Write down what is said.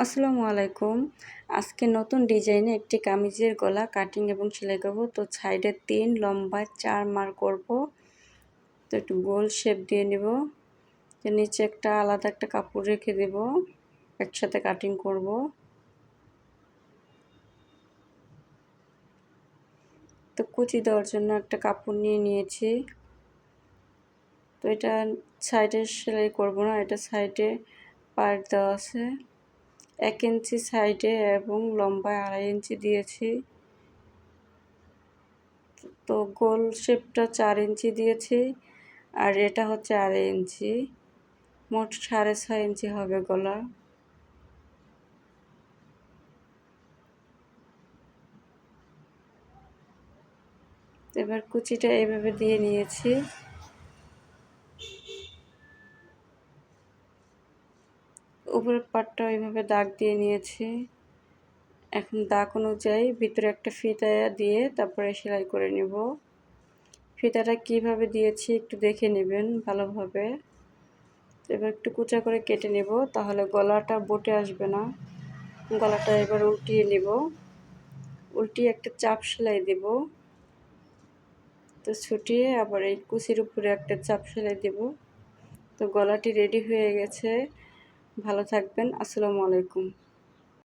আসসালামু আলাইকুম। আজকে নতুন ডিজাইনে একটি কামিজের গলা কাটিং এবং সেলাই করব। তো সাইডে 3 লম্বায় 4 মার্ক করব। তো একটু গোল শেপ দিয়ে নিব। তো নিচে একটা আলাদা একটা কাপড় রেখে দেব, একসাথে কাটিং করব। তো কুচি দেওয়ার জন্য একটা কাপড় নিয়ে নিয়েছি। তো এটা সাইডে সেলাই করব না, এটা সাইডে পার্ট দেওয়া আছে। 1 ইঞ্চি সাইডে এবং লম্বায় 2.5 ইঞ্চি দিয়েছি। তো গোল শেপটা 4 ইঞ্চি দিয়েছি, আর এটা হচ্ছে 2.5 ইঞ্চি, মোট 6.5 ইঞ্চি হবে গলা। এবার কুচিটা এইভাবে দিয়ে নিয়েছি। উপরের পাটটা এইভাবে দাগ দিয়ে নিয়েছি। এখন দাগ অনুযায়ী ভিতরে একটা ফিতা দিয়ে তারপরে সেলাই করে নেব। ফিতাটা কিভাবে দিয়েছি একটু দেখে নেবেন ভালোভাবে। এবার একটু কুচা করে কেটে নেব, তাহলে গলাটা বটে আসবে না। গলাটা এবার উল্টিয়ে নেব, উল্টিয়ে একটা চাপ সেলাই দেব। তো ছুটিয়ে আবার এই কুচির উপরে একটা চাপ সেলাই দেব। তো গলাটি রেডি হয়ে গেছে। ভালো থাকবেন। আসসালামু আলাইকুম।